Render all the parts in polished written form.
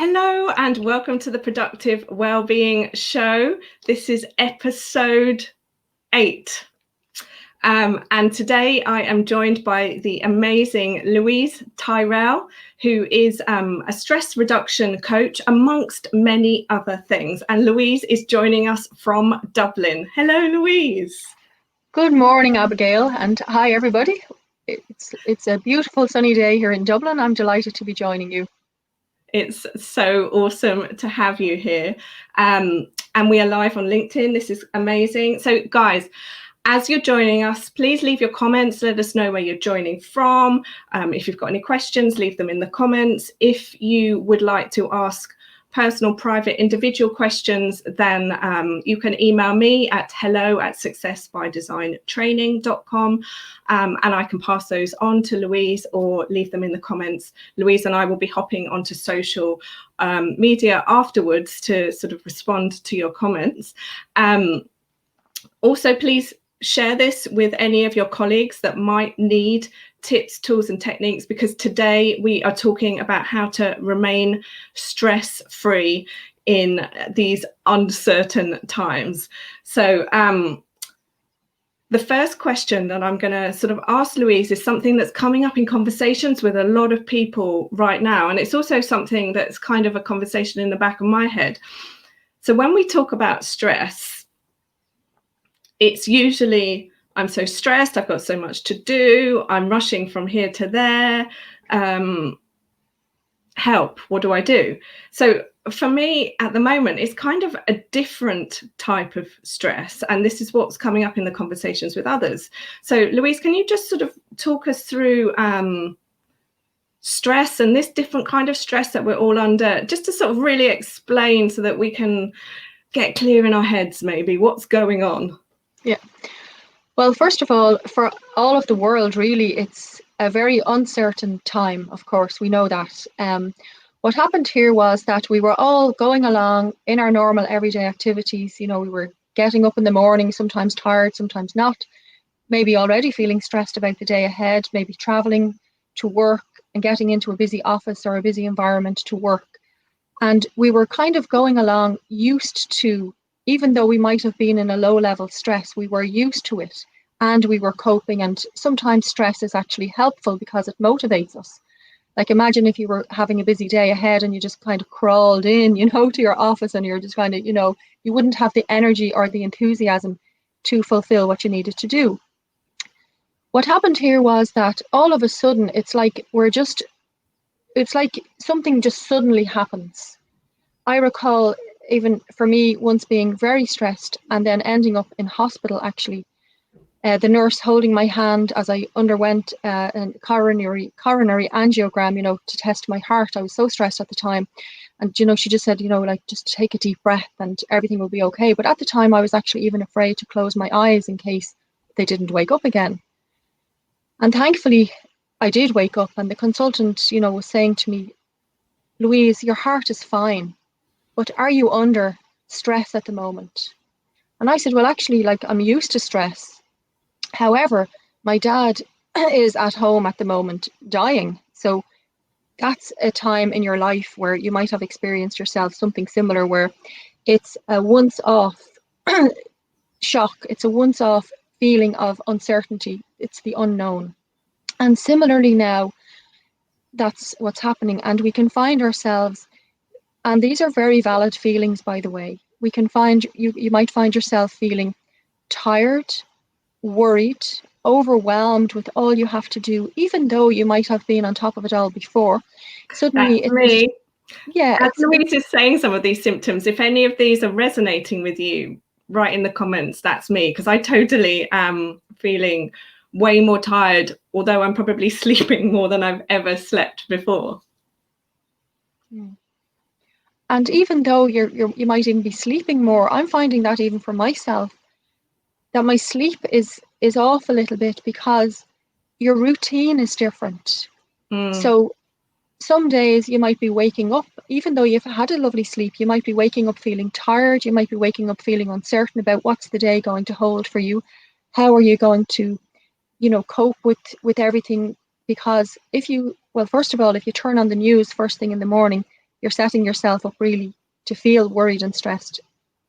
Hello and welcome to the Productive Wellbeing Show. This is episode 8. And today I am joined by the amazing Louise Tyrrell, who is a stress reduction coach, amongst many other things. And Louise is joining us from Dublin. Hello, Louise. Good morning, Abigail, and hi, everybody. It's a beautiful sunny day here in Dublin. I'm delighted to be joining you. It's so awesome to have you here. And we are live on LinkedIn. This is amazing. So, guys, as you're joining us, please leave your comments. Let us know where you're joining from. If you've got any questions, leave them in the comments. If you would like to ask personal, private, individual questions, then you can email me at hello@successbydesigntraining.com, and I can pass those on to Louise or leave them in the comments. Louise and I will be hopping onto social media afterwards to sort of respond to your comments. Also, please share this with any of your colleagues that might need tips, tools and techniques, because today we are talking about how to remain stress-free in these uncertain times. So the first question that I'm going to sort of ask Louise is something that's coming up in conversations with a lot of people right now. And it's also something that's kind of a conversation in the back of my head. So when we talk about stress, it's usually, I'm so stressed, I've got so much to do, I'm rushing from here to there, help, what do I do? So for me at the moment, it's kind of a different type of stress, and this is what's coming up in the conversations with others. So Louise, can you just sort of talk us through stress and this different kind of stress that we're all under, just to sort of really explain so that we can get clear in our heads maybe what's going on? Yeah. Well, first of all, for all of the world, really, it's a very uncertain time, of course, we know that. What happened here was that we were all going along in our normal everyday activities. You know, we were getting up in the morning, sometimes tired, sometimes not, maybe already feeling stressed about the day ahead, maybe traveling to work and getting into a busy office or a busy environment to work. And we were kind of going along used to, even though we might have been in a low level stress, we were used to it and we were coping. And sometimes stress is actually helpful because it motivates us. Like, imagine if you were having a busy day ahead and you just kind of crawled in, to your office, and you're just kind of, you wouldn't have the energy or the enthusiasm to fulfill what you needed to do. What happened here was that all of a sudden, it's like something just suddenly happens. I recall, even for me, once being very stressed and then ending up in hospital, actually. The nurse holding my hand as I underwent a coronary angiogram, to test my heart. I was so stressed at the time. And, she just said, just take a deep breath and everything will be okay. But at the time, I was actually even afraid to close my eyes in case they didn't wake up again. And thankfully, I did wake up, and the consultant, was saying to me, Louise, your heart is fine, but are you under stress at the moment? And I said, well, actually, I'm used to stress. However, my dad is at home at the moment dying. So that's a time in your life where you might have experienced yourself something similar, where it's a once-off shock. It's a once-off feeling of uncertainty. It's the unknown. And similarly now, that's what's happening. And we can find ourselves, and these are very valid feelings, by the way. We can find, you might find yourself feeling tired, worried, overwhelmed with all you have to do, even though you might have been on top of it all before. Suddenly, that's me. Yeah. As Louise is saying some of these symptoms, if any of these are resonating with you, write in the comments, that's me, because I totally am feeling way more tired, although I'm probably sleeping more than I've ever slept before. And even though you might even be sleeping more, I'm finding that even for myself, that my sleep is off a little bit because your routine is different. So some days you might be waking up, even though you've had a lovely sleep, you might be waking up feeling tired, you might be waking up feeling uncertain about what's the day going to hold for you. How are you going to, cope with everything? Because first of all, if you turn on the news first thing in the morning, you're setting yourself up really to feel worried and stressed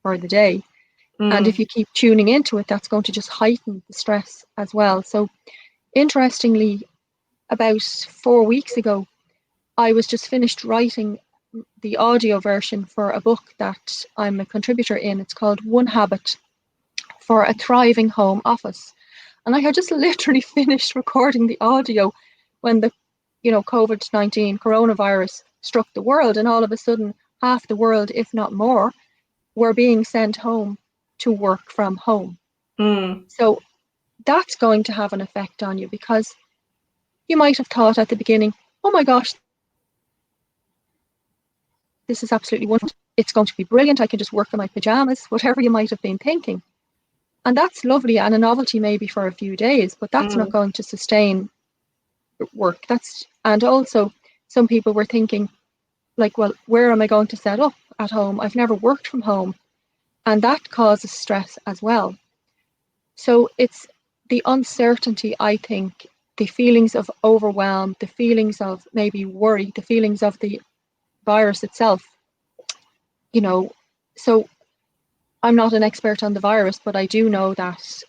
for the day. And if you keep tuning into it, that's going to just heighten the stress as well. So interestingly, about 4 weeks ago, I was just finished writing the audio version for a book that I'm a contributor in. It's called One Habit for a Thriving Home Office. And I had just literally finished recording the audio when the COVID-19 coronavirus struck the world, and all of a sudden half the world, if not more, were being sent home to work from home. So that's going to have an effect on you, because you might have thought at the beginning, oh my gosh, this is absolutely wonderful. It's going to be brilliant. I can just work in my pajamas, whatever you might have been thinking. And that's lovely, and a novelty maybe for a few days, but that's not going to sustain work. And also some people were thinking, like, well, where am I going to set up at home? I've never worked from home. And that causes stress as well. So it's the uncertainty, I think, the feelings of overwhelm, the feelings of maybe worry, the feelings of the virus itself. So I'm not an expert on the virus, but I do know that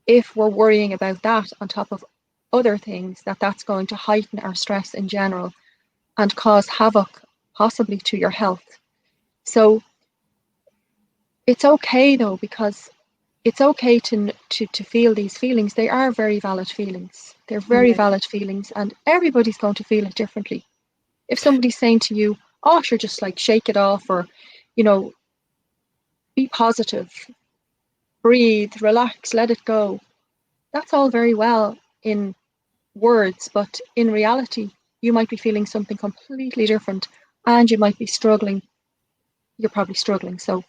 if we're worrying about that on top of other things, that's going to heighten our stress in general and cause havoc possibly to your health. So it's okay though, because it's okay to feel these feelings. They are very valid feelings. They're very valid feelings, and everybody's going to feel it differently. If somebody's saying to you, oh, sure, just like shake it off, or, be positive, breathe, relax, let it go. That's all very well in words, but in reality, you might be feeling something completely different, and you might be struggling. You're probably struggling. So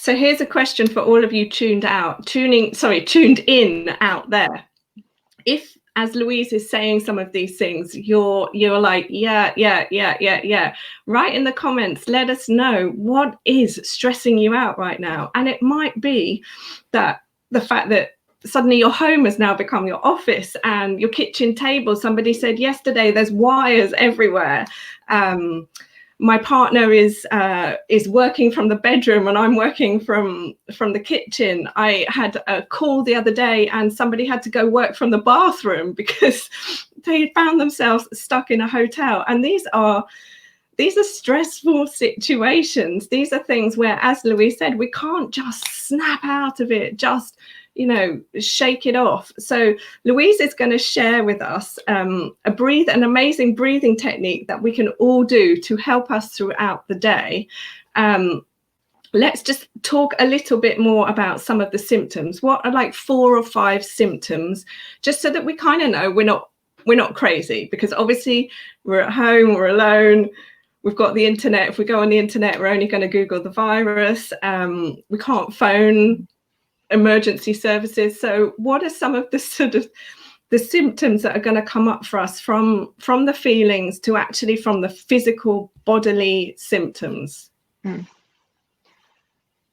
here's a question for all of you tuned in out there. If, as Louise is saying some of these things, you're like, yeah. Write in the comments, let us know what is stressing you out right now. And it might be that the fact that suddenly your home has now become your office, and your kitchen table, somebody said yesterday, there's wires everywhere. My partner is working from the bedroom and I'm working from the kitchen. I had a call the other day and somebody had to go work from the bathroom because they found themselves stuck in a hotel. And these are stressful situations. These are things where, as Louise said, we can't just snap out of it, just shake it off. So Louise is going to share with us an amazing breathing technique that we can all do to help us throughout the day. Let's just talk a little bit more about some of the symptoms. What are like 4 or 5 symptoms, just so that we kind of know we're not crazy, because obviously we're at home, we're alone. We've got the internet. If we go on the internet, we're only going to Google the virus. We can't phone emergency services. So what are some of the sort of the symptoms that are going to come up for us from the feelings to actually from the physical bodily symptoms?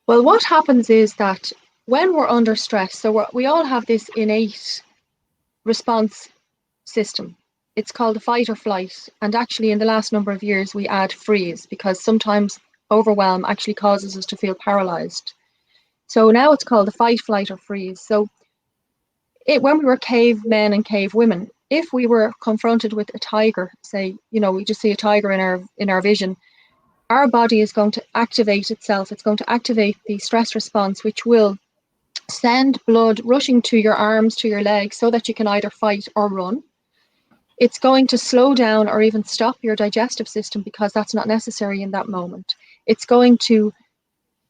Well, what happens is that when we're under stress, so we all have this innate response system. It's called the fight or flight. And actually in the last number of years, we add freeze, because sometimes overwhelm actually causes us to feel paralyzed. So now it's called the fight, flight, or freeze. So when we were cavemen and cave women, if we were confronted with a tiger, say, we just see a tiger in our vision, our body is going to activate itself. It's going to activate the stress response, which will send blood rushing to your arms, to your legs, so that you can either fight or run. It's going to slow down or even stop your digestive system, because that's not necessary in that moment. It's going to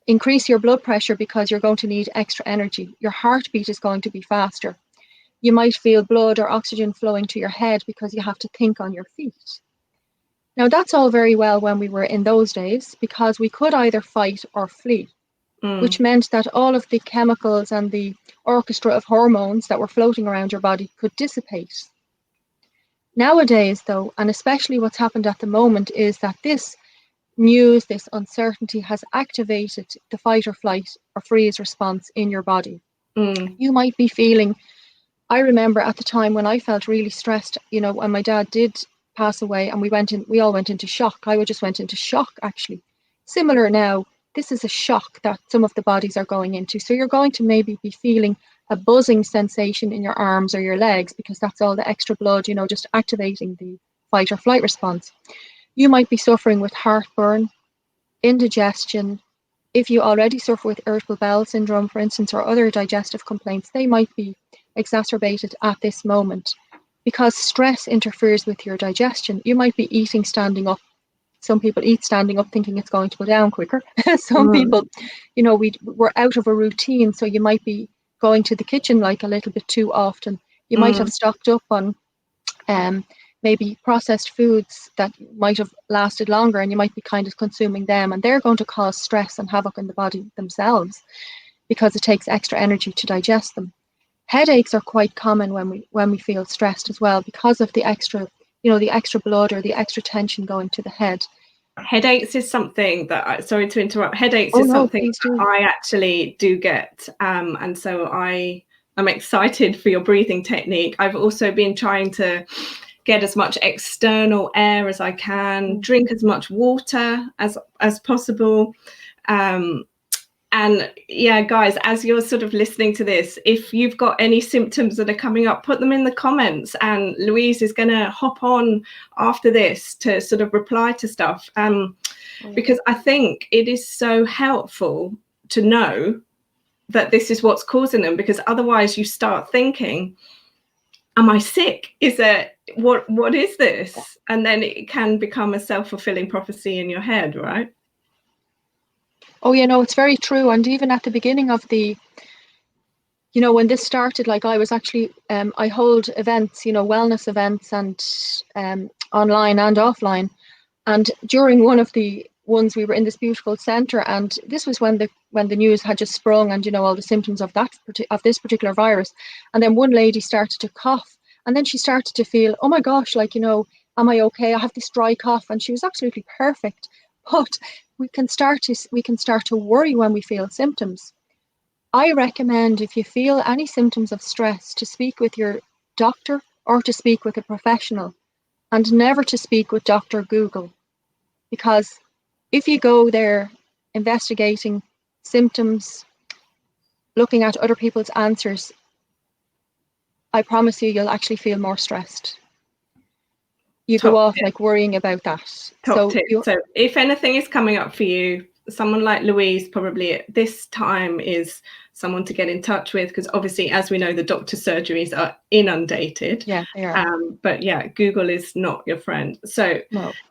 increase your blood pressure because you're going to need extra energy. Your heartbeat is going to be faster. You might feel blood or oxygen flowing to your head because you have to think on your feet. Now, that's all very well when we were in those days, because we could either fight or flee, which meant that all of the chemicals and the orchestra of hormones that were floating around your body could dissipate. Nowadays, though, and especially what's happened at the moment, is that this news, this uncertainty has activated the fight or flight or freeze response in your body. You might be feeling, I remember at the time when I felt really stressed, when my dad did pass away, and we all went into shock. I just went into shock, actually. Similar now, this is a shock that some of the bodies are going into. So you're going to maybe be feeling a buzzing sensation in your arms or your legs, because that's all the extra blood, just activating the fight or flight response. You might be suffering with heartburn, indigestion. If you already suffer with irritable bowel syndrome, for instance, or other digestive complaints, they might be exacerbated at this moment because stress interferes with your digestion. You might be eating standing up. Some people eat standing up thinking it's going to go down quicker. Some people, we're out of a routine, so you might be going to the kitchen like a little bit too often. You might have stocked up on maybe processed foods that might have lasted longer, and you might be kind of consuming them, and they're going to cause stress and havoc in the body themselves because it takes extra energy to digest them. Headaches are quite common when we feel stressed as well, because of the extra blood or the extra tension going to the head. Headaches is something that, sorry to interrupt, something that I actually do get. And so I'm excited for your breathing technique. I've also been trying to get as much external air as I can, drink as much water as possible. And yeah, guys, as you're sort of listening to this, if you've got any symptoms that are coming up, put them in the comments, and Louise is going to hop on after this to sort of reply to stuff. Because I think it is so helpful to know that this is what's causing them, because otherwise you start thinking, am I sick? What is this? And then it can become a self-fulfilling prophecy in your head, right? Oh, it's very true. And even at the beginning of when this started, like I was actually, I hold events, wellness events, and online and offline. And during one of the ones, we were in this beautiful centre, and this was when the news had just sprung, and all the symptoms of this particular virus. And then one lady started to cough, and then she started to feel, oh my gosh, am I okay? I have this dry cough, and she was absolutely perfect. But we can start to worry when we feel symptoms. I recommend, if you feel any symptoms of stress, to speak with your doctor or to speak with a professional, and never to speak with Dr. Google. Because if you go there investigating symptoms, looking at other people's answers, I promise you'll actually feel more stressed. You go off like worrying about that. So if anything is coming up for you, someone like Louise probably at this time is someone to get in touch with, because obviously, as we know, the doctor's surgeries are inundated. Yeah, they are. But yeah, Google is not your friend. So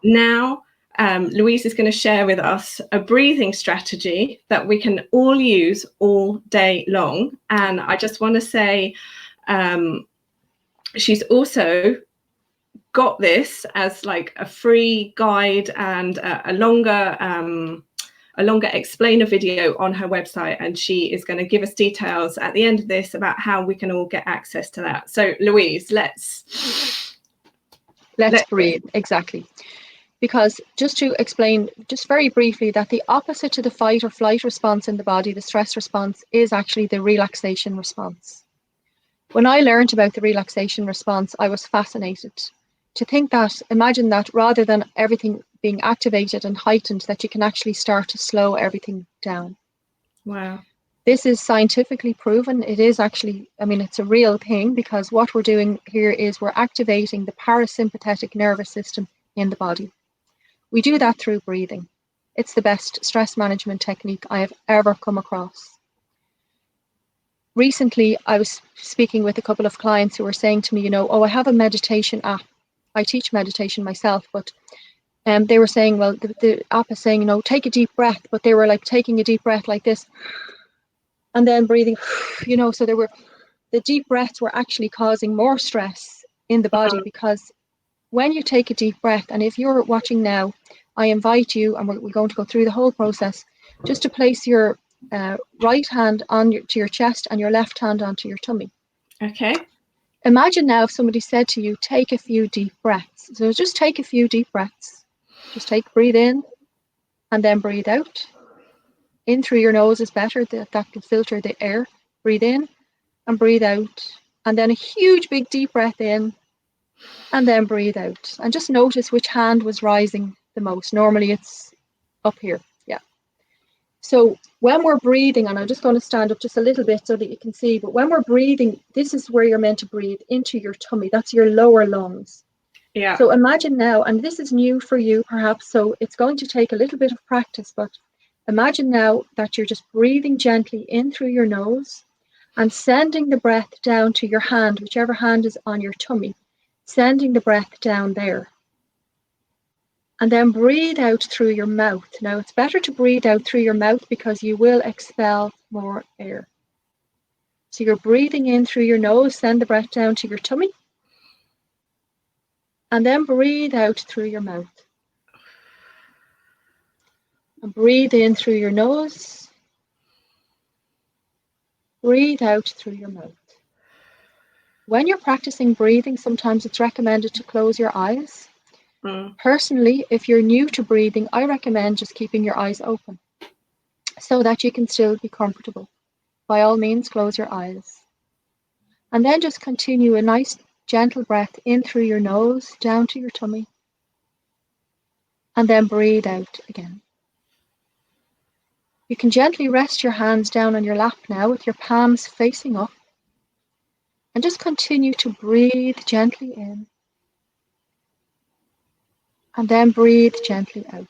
now Louise is going to share with us a breathing strategy that we can all use all day long. And I just want to say she's also got this as like a free guide and a longer explainer video on her website, and she is going to give us details at the end of this about how we can all get access to that. So Louise, let's breathe. Exactly. Because just to explain just very briefly, that the opposite to the fight or flight response in the body, the stress response, is actually the relaxation response. When I learned about the relaxation response, I was fascinated to think that, imagine that rather than everything being activated and heightened, that you can actually start to slow everything down. Wow. This is scientifically proven. It is actually, it's a real thing, because what we're doing here is we're activating the parasympathetic nervous system in the body. We do that through breathing. It's the best stress management technique I have ever come across. Recently, I was speaking with a couple of clients who were saying to me, I have a meditation app. I teach meditation myself, but they were saying, well, the app is saying, take a deep breath, but they were like taking a deep breath like this and then breathing, so the deep breaths were actually causing more stress in the body, because when you take a deep breath, and if you're watching now, I invite you, and we're going to go through the whole process, just to place your right hand to your chest and your left hand onto your tummy. Okay. Imagine now if somebody said to you, take a few deep breaths. So just take a few deep breaths. Just breathe in and then breathe out. In through your nose is better. That can filter the air. Breathe in and breathe out. And then a huge big deep breath in. And then breathe out. And just notice which hand was rising the most. Normally it's up here. Yeah. So when we're breathing, and I'm just going to stand up just a little bit so that you can see, but when we're breathing, this is where you're meant to breathe, into your tummy. That's your lower lungs. Yeah. So imagine now, and this is new for you perhaps, so it's going to take a little bit of practice, but imagine now that you're just breathing gently in through your nose and sending the breath down to your hand, whichever hand is on your tummy, sending the breath down there. And then breathe out through your mouth. Now, it's better to breathe out through your mouth because you will expel more air. So you're breathing in through your nose, send the breath down to your tummy, and then breathe out through your mouth. And breathe in through your nose, breathe out through your mouth. When you're practicing breathing, sometimes it's recommended to close your eyes. Personally, if you're new to breathing, I recommend just keeping your eyes open so that you can still be comfortable. By all means, close your eyes. And then just continue a nice gentle breath in through your nose, down to your tummy, and then breathe out again. You can gently rest your hands down on your lap now with your palms facing up, and just continue to breathe gently in, and then breathe gently out.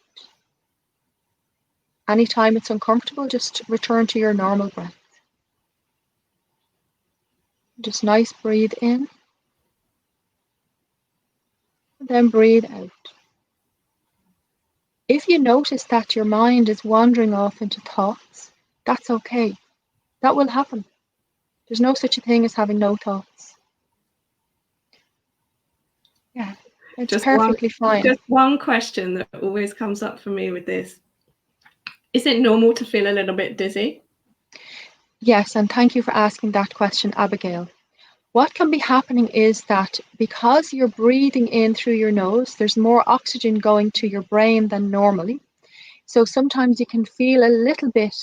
Anytime it's uncomfortable, just return to your normal breath. Just nice breathe in, and then breathe out. If you notice that your mind is wandering off into thoughts, that's okay. That will happen. There's no such a thing as having no thoughts. Yeah, it's perfectly fine. Just one question that always comes up for me with this. Is it normal to feel a little bit dizzy? Yes, and thank you for asking that question, Abigail. What can be happening is that because you're breathing in through your nose, there's more oxygen going to your brain than normally. So sometimes you can feel a little bit,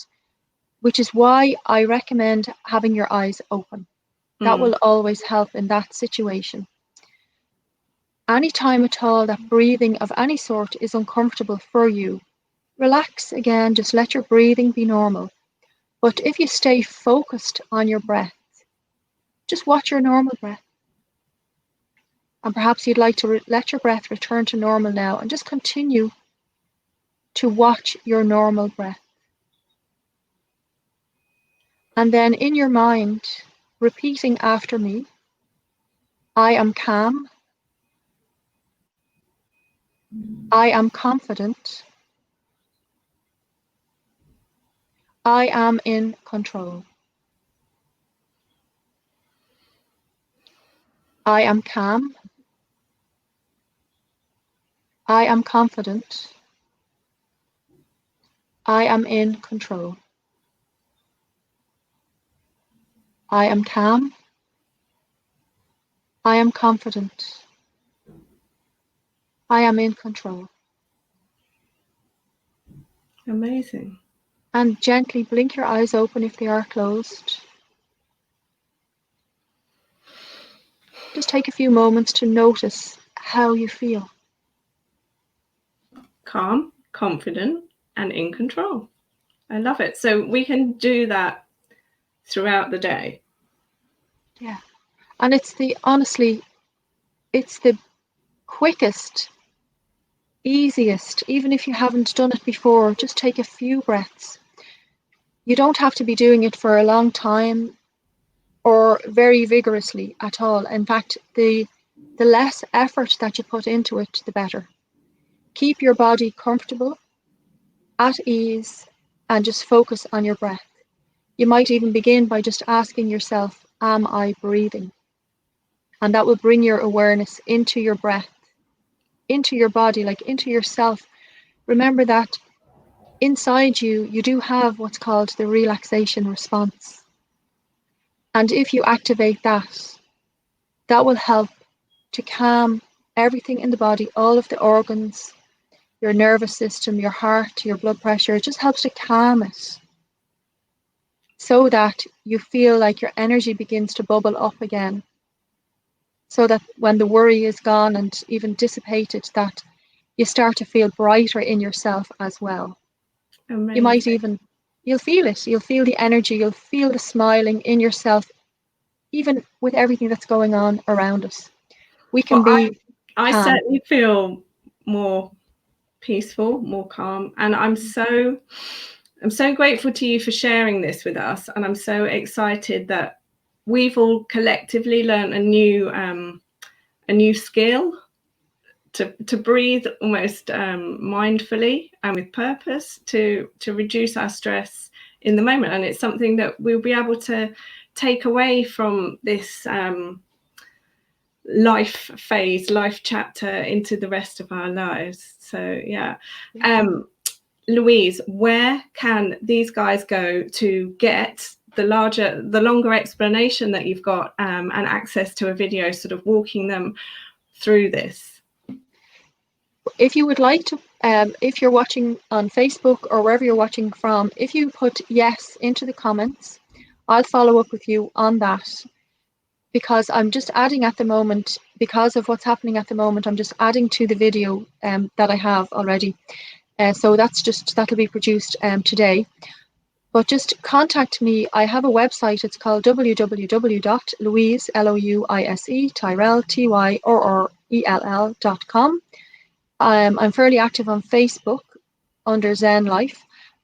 which is why I recommend having your eyes open. That will always help in that situation. Anytime at all that breathing of any sort is uncomfortable for you, relax again, just let your breathing be normal. But if you stay focused on your breath, just watch your normal breath. And perhaps you'd like to let your breath return to normal now and just continue to watch your normal breath. And then in your mind, repeating after me, I am calm, I am confident, I am in control. I am calm, I am confident, I am in control. I am calm, I am confident, I am in control. Amazing. And gently blink your eyes open if they are closed. Just take a few moments to notice how you feel. Calm, confident, and in control. I love it. So we can do that throughout the day. Yeah. And honestly, it's the quickest, easiest, even if you haven't done it before, just take a few breaths. You don't have to be doing it for a long time or very vigorously at all. In fact, the less effort that you put into it, the better. Keep your body comfortable, at ease, and just focus on your breath. You might even begin by just asking yourself, am I breathing? And that will bring your awareness into your breath, into your body, like into yourself. Remember that inside you, you do have what's called the relaxation response. And if you activate that, that will help to calm everything in the body, all of the organs, your nervous system, your heart, your blood pressure. It just helps to calm it so that you feel like your energy begins to bubble up again. so that when the worry is gone and even dissipated, that you start to feel brighter in yourself as well. Amazing. You might even, you'll feel it. You'll feel the energy. You'll feel the smiling in yourself, even with everything that's going on around us. We can be I calm. certainly feel more peaceful, more calm, and I'm so grateful to you for sharing this with us, and I'm so excited that we've all collectively learned a new skill to breathe almost mindfully and with purpose to reduce our stress in the moment. And it's something that we'll be able to take away from this life chapter into the rest of our lives. So yeah. Louise, where can these guys go to get the longer explanation that you've got, and access to a video sort of walking them through this? If you would like to, if you're watching on Facebook or wherever you're watching from, if you put yes into the comments, I'll follow up with you on that, because I'm just adding at the moment, because of what's happening at the moment, I'm just adding to the video that I have already. So that'll be produced today. But just contact me. I have a website. It's called www.louise, Louise, Tyrrell, Tyrrell.com. I'm fairly active on Facebook under Zen Life.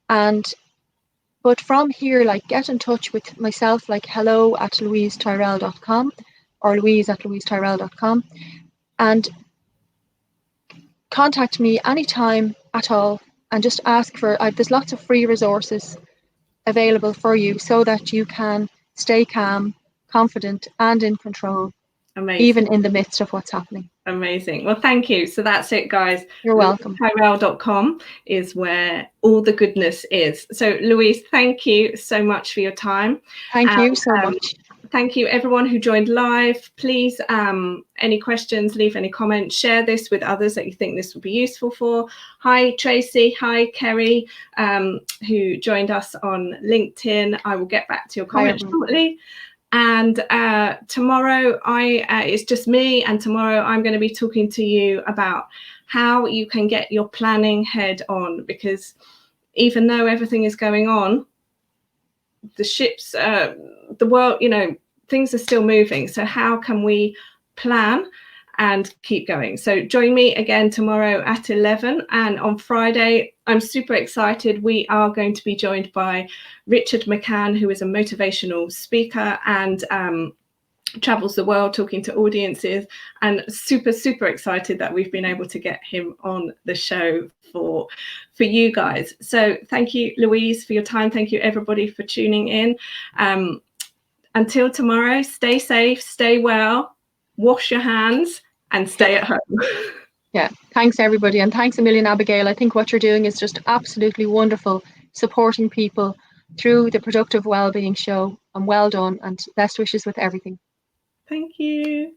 But from here, like, get in touch with myself, like hello@louisetyrrell.com or louise@louisetyrrell.com, and contact me anytime at all, and just ask for, there's lots of free resources available for you so that you can stay calm, confident and in control. Amazing. Even in the midst of what's happening. Amazing. Well, thank you. So that's it, guys. You're welcome. Tyrrell.com is where all the goodness is. So Louise, thank you so much for your time. Thank you so much. Thank you everyone who joined live. Please, any questions, leave any comments, share this with others that you think this would be useful for. Hi Tracy, hi Kerry, who joined us on LinkedIn. I will get back to your comments shortly. And tomorrow it's just me, and tomorrow I'm going to be talking to you about how you can get your planning head on, because even though everything is going on, the ships, the world, things are still moving. So how can we plan and keep going? So join me again tomorrow at 11, and on Friday I'm super excited. We are going to be joined by Richard McCann, who is a motivational speaker and travels the world talking to audiences, and super excited that we've been able to get him on the show for you guys. So thank you, Louise, for your time. Thank you everybody for tuning in. Until tomorrow, stay safe, stay well, wash your hands and stay at home. Yeah, thanks everybody, and thanks a million, Abigail. I think what you're doing is just absolutely wonderful, supporting people through the Productive Wellbeing Show, and well done, and best wishes with everything. Thank you.